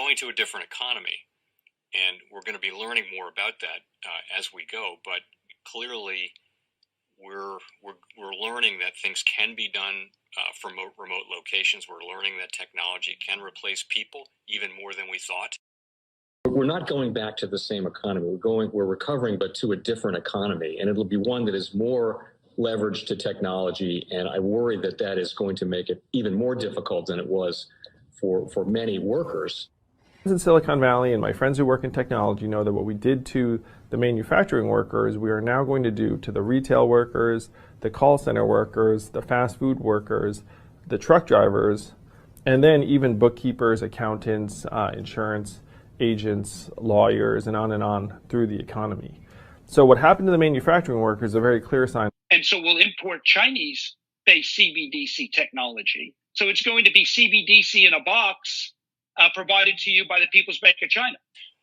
going to a different economy, and we're going to be learning more about that as we go. But clearly, we're learning that things can be done from remote locations. We're learning that technology can replace people even more than we thought. We're not going back to the same economy. We're recovering, but to a different economy, and it'll be one that is more leveraged to technology. And I worry that that is going to make it even more difficult than it was for many workers. In Silicon Valley, and my friends who work in technology know that what we did to the manufacturing workers, we are now going to do to the retail workers, the call center workers, the fast food workers, the truck drivers, and then even bookkeepers, accountants, insurance agents, lawyers, and on through the economy. So what happened to the manufacturing workers is a very clear sign. And so we'll import Chinese-based CBDC technology. So it's going to be CBDC in a box provided to you by the People's Bank of China.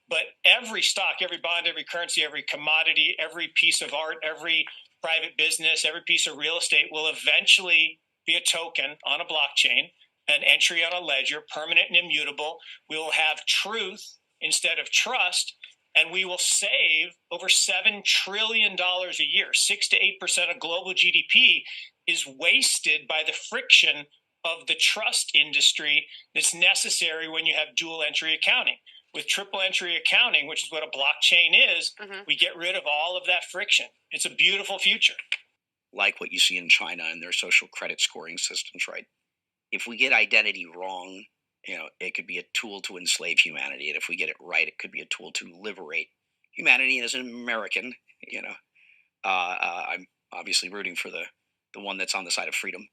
But every stock, every bond, every currency, every commodity, every piece of art, every private business, every piece of real estate will eventually be a token on a blockchain, an entry on a ledger, permanent and immutable. We will have truth instead of trust, and we will save over $7 trillion a year. 6 to 8% of global GDP is wasted by the friction of the trust industry that's necessary when you have dual entry accounting. With triple entry accounting, which is what a blockchain is, we get rid of all of that friction. It's a beautiful future. Like what you see in China and their social credit scoring systems, right? If we get identity wrong, it could be a tool to enslave humanity. And if we get it right, it could be a tool to liberate humanity. And as an American, I'm obviously rooting for the one that's on the side of freedom.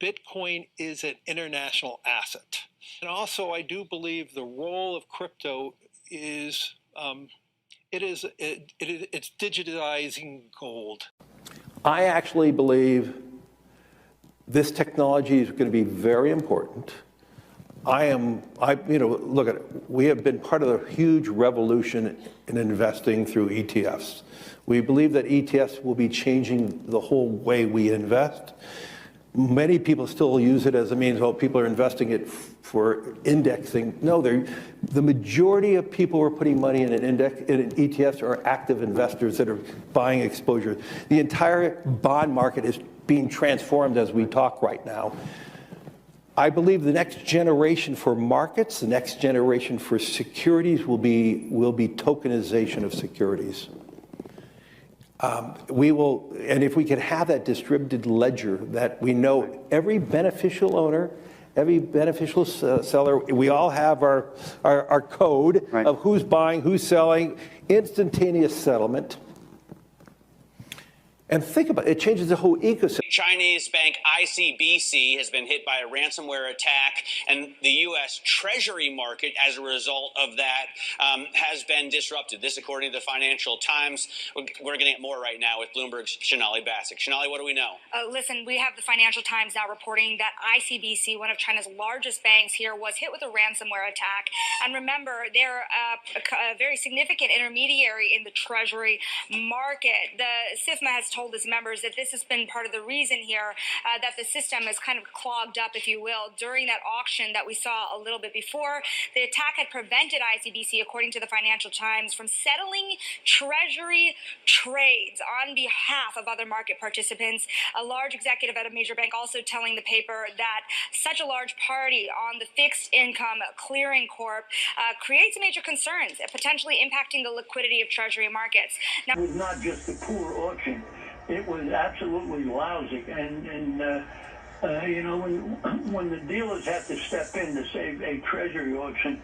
Bitcoin is an international asset. And also, I do believe the role of crypto is, it's digitizing gold. I actually believe this technology is going to be very important. Look at it. We have been part of a huge revolution in investing through ETFs. We believe that ETFs will be changing the whole way we invest. Many people still use it as a means, well, people are investing it for indexing. No, the majority of people who are putting money in an ETFs are active investors that are buying exposure. The entire bond market is being transformed as we talk right now. I believe the next generation for markets, the next generation for securities will be tokenization of securities. And if we can have that distributed ledger that we know every beneficial owner, every beneficial seller, we all have our code of who's buying, who's selling, instantaneous settlement. And think about it, it changes the whole ecosystem. Chinese bank ICBC has been hit by a ransomware attack, and the U.S. Treasury market, as a result of that, has been disrupted. This, according to the Financial Times. We're getting more right now with Bloomberg's Sonali Basak. Sonali, what do we know? Listen, we have the Financial Times now reporting that ICBC, one of China's largest banks here, was hit with a ransomware attack. And remember, they're a very significant intermediary in the Treasury market. The SIFMA has told its members that this has been part of the reason here that the system is kind of clogged up, if you will, during that auction that we saw a little bit before. The attack had prevented ICBC, according to the Financial Times, from settling Treasury trades on behalf of other market participants. A large executive at a major bank also telling the paper that such a large party on the fixed income clearing corp creates major concerns, potentially impacting the liquidity of Treasury markets. Now, it was not just a poor auction. It was absolutely lousy, and when the dealers have to step in to save a treasury auction,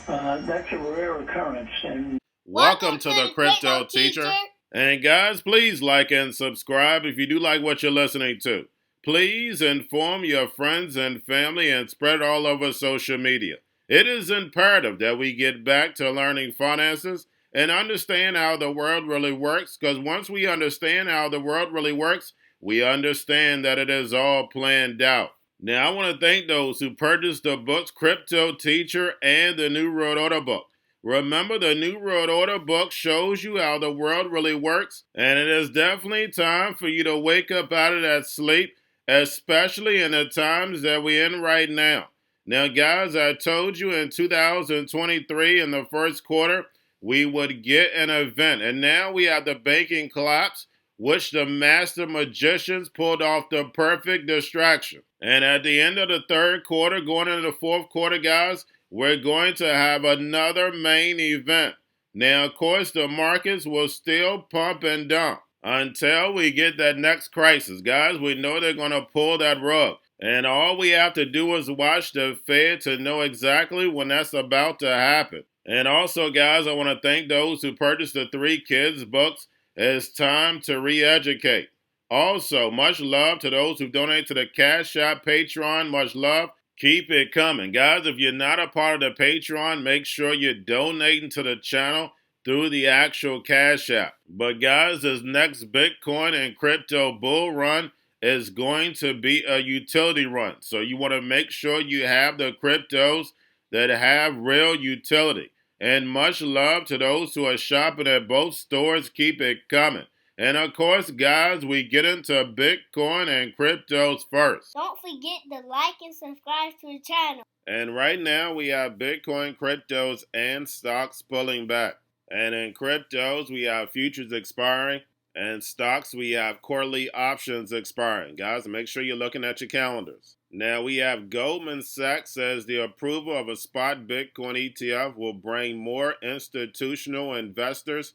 that's a rare occurrence. And welcome to the Crypto Teacher. And guys, please like and subscribe if you do like what you're listening to. Please inform your friends and family and spread it all over social media. It is imperative that we get back to learning finances and understand how the world really works, because once we understand how the world really works, we understand that it is all planned out. Now, I want to thank those who purchased the books Cryptoteacher and the New World Order book. Remember, the New World Order book shows you how the world really works, and it is definitely time for you to wake up out of that sleep, especially in the times that we're in right now. Now, guys, I told you in 2023 in the first quarter, we would get an event. And now we have the banking collapse, which the master magicians pulled off the perfect distraction. And at the end of the third quarter, going into the fourth quarter, guys, we're going to have another main event. Now, of course, the markets will still pump and dump until we get that next crisis. Guys, we know they're going to pull that rug. And all we have to do is watch the Fed to know exactly when that's about to happen. And also, guys, I want to thank those who purchased the 3 Kids books. It's time to re-educate. Also, much love to those who donate to the Cash App, Patreon. Much love. Keep it coming. Guys, if you're not a part of the Patreon, make sure you're donating to the channel through the actual Cash App. But guys, this next Bitcoin and crypto bull run is going to be a utility run. So you want to make sure you have the cryptos that have real utility. And much love to those who are shopping at both stores. Keep it coming. And of course, guys, we get into Bitcoin and cryptos first. Don't forget to like and subscribe to the channel. And right now we have Bitcoin, cryptos, and stocks pulling back. And in cryptos, we have futures expiring. And stocks, we have quarterly options expiring. Guys, make sure you're looking at your calendars. Now, we have Goldman Sachs says the approval of a spot Bitcoin ETF will bring more institutional investors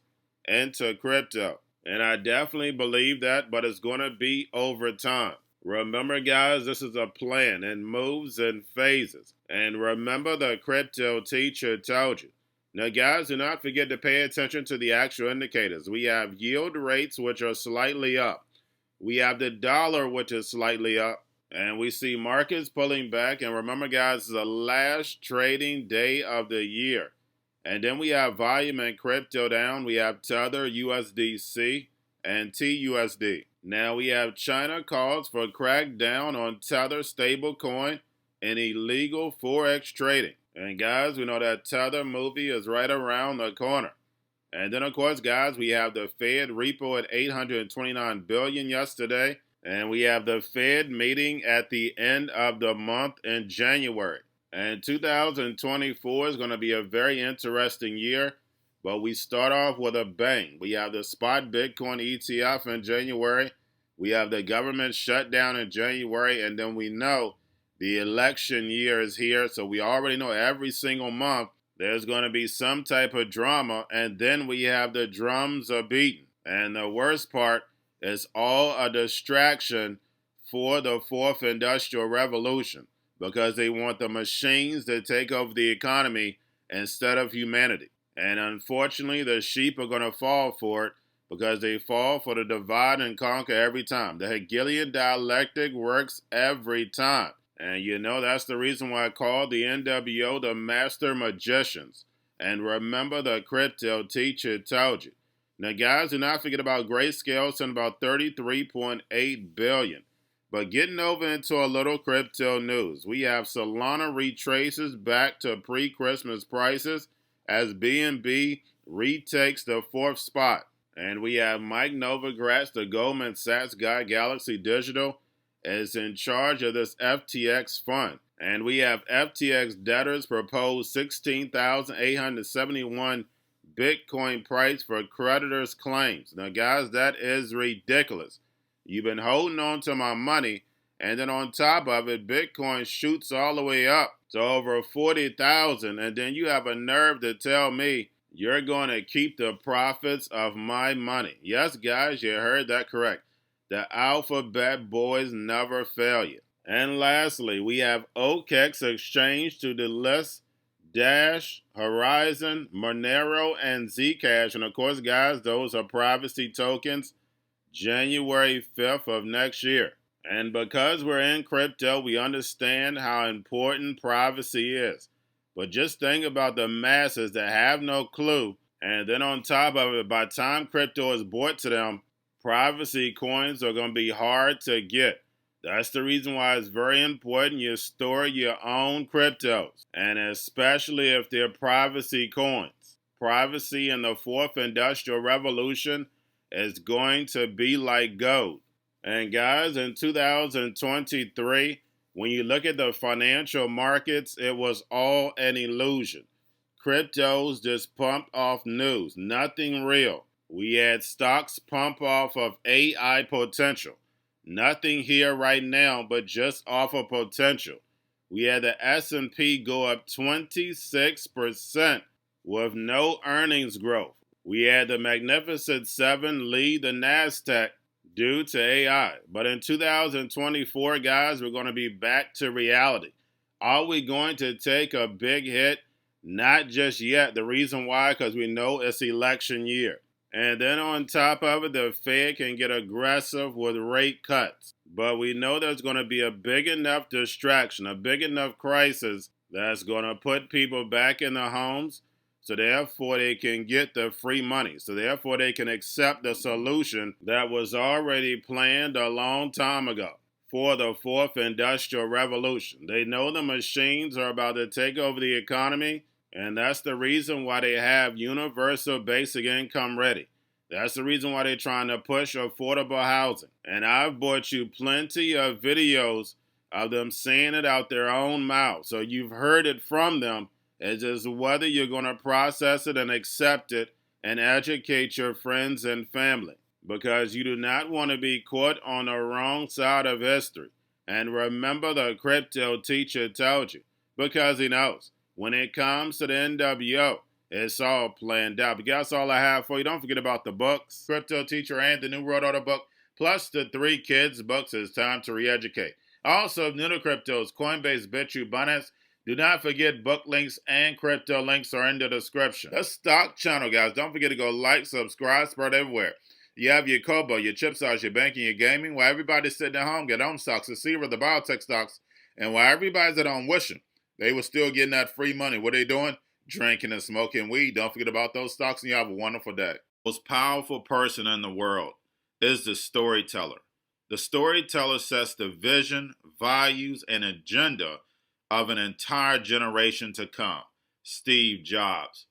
into crypto. And I definitely believe that, but it's going to be over time. Remember, guys, this is a plan and moves in phases. And remember, the crypto teacher told you. Now, guys, do not forget to pay attention to the actual indicators. We have yield rates, which are slightly up. We have the dollar, which is slightly up. And we see markets pulling back. And remember, guys, it's the last trading day of the year. And then we have volume and crypto down. We have Tether, USDC, and TUSD. Now, we have China calls for crackdown on Tether stablecoin and illegal Forex trading. And guys, we know that Tether movie is right around the corner. And then, of course, guys, we have the Fed repo at $829 billion yesterday. And we have the Fed meeting at the end of the month in January. And 2024 is going to be a very interesting year. But we start off with a bang. We have the spot Bitcoin ETF in January. We have the government shutdown in January. And then we know the election year is here, so we already know every single month there's going to be some type of drama, and then we have the drums are beaten. And the worst part is all a distraction for the fourth industrial revolution because they want the machines to take over the economy instead of humanity. And unfortunately, the sheep are going to fall for it because they fall for the divide and conquer every time. The Hegelian dialectic works every time. And you know, that's the reason why I call the NWO the Master Magicians. And remember, the crypto teacher told you. Now, guys, do not forget about Grayscale sent about $33.8 billion. But getting over into a little crypto news, we have Solana retraces back to pre-Christmas prices as BNB retakes the 4th spot. And we have Mike Novogratz, the Goldman Sachs guy, Galaxy Digital, is in charge of this FTX fund. And we have FTX debtors propose 16,871 Bitcoin price for creditors' claims. Now, guys, that is ridiculous. You've been holding on to my money, and then on top of it, Bitcoin shoots all the way up to over 40,000, and then you have a nerve to tell me you're going to keep the profits of my money. Yes, guys, you heard that correct. The alphabet boys never fail you. And lastly, we have OKEX exchange to delist Dash, Horizon, Monero, and Zcash. And of course, guys, those are privacy tokens January 5th of next year. And because we're in crypto, we understand how important privacy is. But just think about the masses that have no clue. And then on top of it, by the time crypto is brought to them, privacy coins are going to be hard to get. That's the reason why it's very important you store your own cryptos, and especially if they're privacy coins. Privacy in the 4th industrial revolution is going to be like gold. And guys, in 2023, When you look at the financial markets, it was all an illusion. Cryptos just pumped off news, nothing real. We had stocks pump off of AI potential. Nothing here right now, but just off of potential. We had the S&P go up 26% with no earnings growth. We had the Magnificent Seven lead the NASDAQ due to AI. But in 2024, guys, we're going to be back to reality. Are we going to take a big hit? Not just yet. The reason why, because we know it's election year. And then on top of it, the Fed can get aggressive with rate cuts. But we know there's going to be a big enough distraction, a big enough crisis that's going to put people back in their homes. So therefore, they can get the free money. So therefore, they can accept the solution that was already planned a long time ago for the fourth industrial revolution. They know the machines are about to take over the economy. And that's the reason why they have universal basic income ready. That's the reason why they're trying to push affordable housing. And I've brought you plenty of videos of them saying it out their own mouth. So you've heard it from them. It's just whether you're going to process it and accept it and educate your friends and family. Because you do not want to be caught on the wrong side of history. And remember, the crypto teacher told you. Because he knows. When it comes to the NWO, it's all planned out. But that's all I have for you. Don't forget about the books, Crypto Teacher and the New World Order book, plus the 3 kids books. It's time to re-educate. Also, new to cryptos, Coinbase, Bitrue, Binance. Do not forget book links and crypto links are in the description. The stock channel, guys. Don't forget to go like, subscribe, spread everywhere. You have your Kobo, your chip stocks, your banking, your gaming. While everybody's sitting at home, get home stocks, the Xrp, the biotech stocks. And while everybody's at home wishing they were still getting that free money, what are they doing? Drinking and smoking weed. Don't forget about those stocks, and you have a wonderful day. The most powerful person in the world is the storyteller. The storyteller sets the vision, values, and agenda of an entire generation to come. Steve Jobs.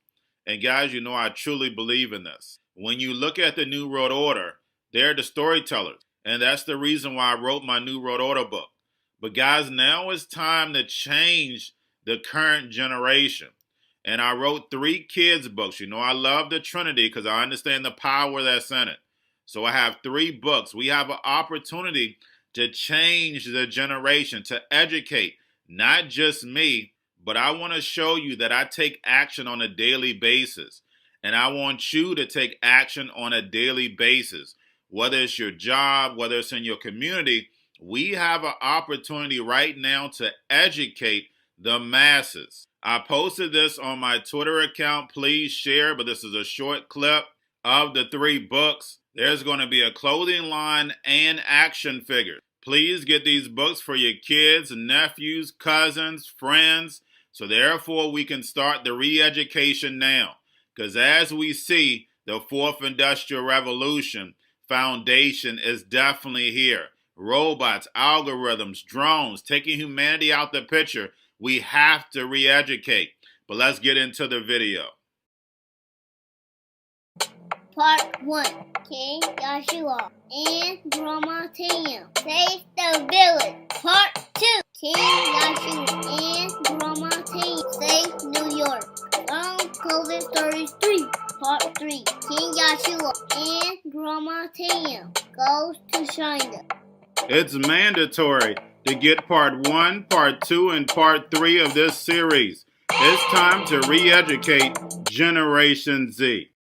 And guys, you know I truly believe in this. When you look at the New World Order, they're the storytellers. And that's the reason why I wrote my New World Order book. But guys, now it's time to change the current generation. And I wrote 3 kids books. You know, I love the Trinity because I understand the power that's in it. So I have 3 books. We have an opportunity to change the generation, to educate, not just me, but I want to show you that I take action on a daily basis. And I want you to take action on a daily basis. Whether it's your job, whether it's in your community, we have an opportunity right now to educate the masses. I posted this on my Twitter account. Please share, but this is a short clip of the 3 books. There's going to be a clothing line and action figures. Please get these books for your kids, nephews, cousins, friends, so therefore we can start the re-education now. Because as we see, the 4th Industrial Revolution foundation is definitely here. Robots, algorithms, drones, taking humanity out the picture. We have to re-educate. But let's get into the video. Part 1. King Joshua and Drama Team save the village. Part 2. King Joshua and Drama Team save New York from COVID stories 3. Part 3. King Joshua and Drama Team goes to China. It's mandatory to get part 1, part 2, and part 3 of this series. It's time to re-educate Generation Z.